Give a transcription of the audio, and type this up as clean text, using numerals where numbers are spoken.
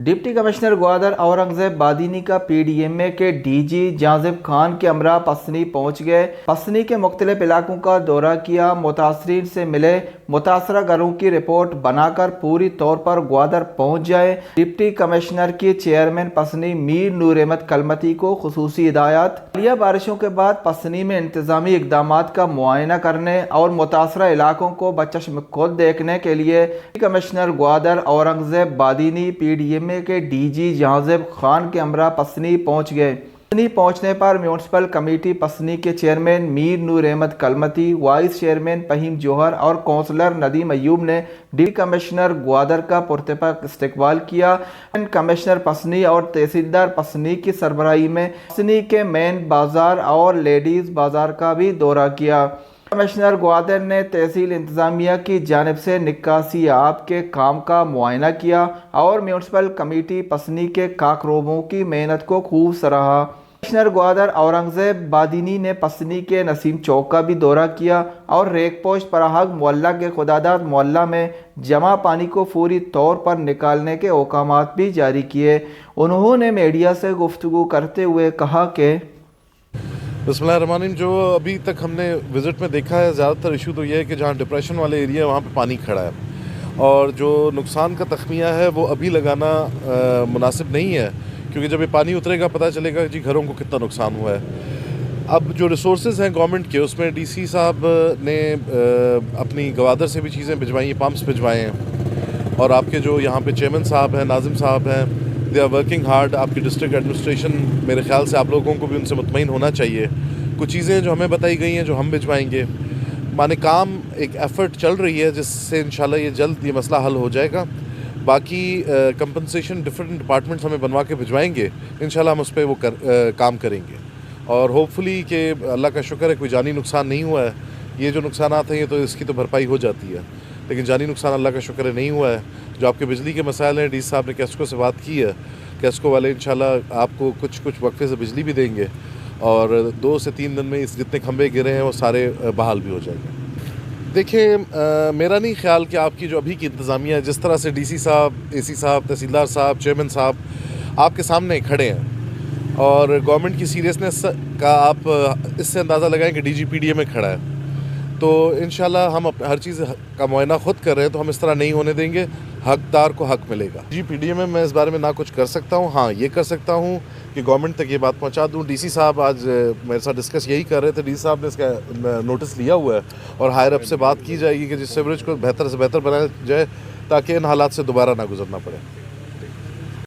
Deputy commissioner Gwadar Aurangzeb Badini का PDMA के DG Jazib Khan के हमरा पसनी पहुँच गए। पसनी के मुख्तलिफ इलाकों का दौरा किया, मुतासरीन से मिले, मुतासरा घरों की रिपोर्ट बनाकर पूरी तौर पर ग्वादर पहुँच जाए। डिप्टी कमिश्नर की चेयरमैन पसनी मीर नूर अहमद कलमती को खुसूसी हिदायत। हालिया बारिशों के बाद पसनी में इंतजामी इकदाम का मुआयना करने और मुतासरा इलाकों को बचश्म खुद देखने के लिए कमिश्नर ग्वादर औरंगजेब बादीनी PDMA के DG जाजिब खान के हमरा पसनी पहुंच गए। पसनी पहुंचने पर म्यूनसिपल कमेटी पसनी के चेयरमैन मीर नूर अहमद कलमती, वाइस चेयरमैन फहीम जौहर और कौंसलर नदीम अयूब ने डिप्टी कमिश्नर ग्वादर का पुरतपाक इस्तकबाल किया। कमिश्नर पसनी और तहसीलदार पसनी की सरबराही में पसनी के मेन बाजार और लेडीज बाजार का भी दौरा किया। कमिश्नर ग्वादर ने तहसील इंतजामिया की जानिब से निकासी आब के काम का मुआयना किया और म्यूनसिपल कमेटी पसनी के कारकुनों की मेहनत को खूब सराहा। कमिश्नर ग्वादर औरंगजेब बादीनी ने पसनी के नसीम चौक का भी दौरा किया और रेकपोस्ट पराहग मोहल्ला के खुदादाद मोहल्ला में जमा पानी को फौरी तौर पर निकालने के अहकामात भी जारी किए। उन्होंने मीडिया से गुफ्तगू करते हुए कहा कि बिस्मिल्लाहिर्रहमानिर्रहीम, जो अभी तक हमने विज़िट में देखा है, ज़्यादातर इशू तो ये है कि जहाँ डिप्रेशन वाले एरिया है वहाँ पे पानी खड़ा है और जो नुकसान का तखमिया है वो अभी लगाना मुनासिब नहीं है, क्योंकि जब ये पानी उतरेगा पता चलेगा जी घरों को कितना नुकसान हुआ है। अब जो रिसोर्सेज हैं गवर्नमेंट के, उसमें DC साहब ने अपनी गवादर से भी चीज़ें भिजवाई हैं, पम्प्स भिजवाए हैं और आपके जो यहाँ पे चेयरमैन साहब हैं, नाजिम साहब हैं, दे आर वर्किंग हार्ड। आपकी डिस्ट्रिक्ट एडमिनिस्ट्रेशन, मेरे ख्याल से आप लोगों को भी उनसे मुतमईन होना चाहिए। कुछ चीज़ें जो हमें बताई गई हैं जो हम भिजवाएंगे, माने काम एक एफ़र्ट चल रही है जिससे इंशाल्लाह ये जल्द ये मसला हल हो जाएगा। बाकी कंपनसेशन डिफरेंट डिपार्टमेंट्स हमें बनवा के भिजवाएंगे, इंशाल्लाह हम उस पर वो काम करेंगे और होपफुली कि अल्लाह का शुक्र है कोई जानी नुकसान नहीं हुआ है। ये जो नुकसानात हैं ये तो इसकी तो भरपाई हो जाती है, लेकिन जानी नुकसान अल्लाह का शुक्र है नहीं हुआ है। जो आपके बिजली के मसाइल हैं, DC साहब ने कैस्को से बात की है, कैस्को वाले इंशाल्लाह आपको कुछ वक्फे से बिजली भी देंगे और 2 से 3 दिन में इस जितने खंभे गिरे हैं वो सारे बहाल भी हो जाएंगे। देखिए, मेरा नहीं ख्याल कि आपकी जो अभी की इंतज़ामिया है, जिस तरह से DC साहब, AC साहब, तहसीलदार साहब, चेयरमैन साहब आपके सामने खड़े हैं और गवर्नमेंट की सीरियसनेस का आप इससे अंदाज़ा लगाएं कि DG PDMA खड़ा है, तो इंशाल्लाह हम हर चीज़ का मुआयना खुद कर रहे हैं, तो हम इस तरह नहीं होने देंगे। हकदार को हक मिलेगा। DG PDMA में इस बारे में ना कुछ कर सकता हूँ, हाँ ये कर सकता हूँ कि गवर्नमेंट तक ये बात पहुँचा दूँ। DC साहब आज मेरे साथ डिस्कस यही कर रहे थे, DC साहब ने इसका नोटिस लिया हुआ है और हायर अप से बात की जाएगी कि जिस सीवरेज को बेहतर से बेहतर बनाया जाए ताकि इन हालात से दोबारा ना गुजरना पड़े।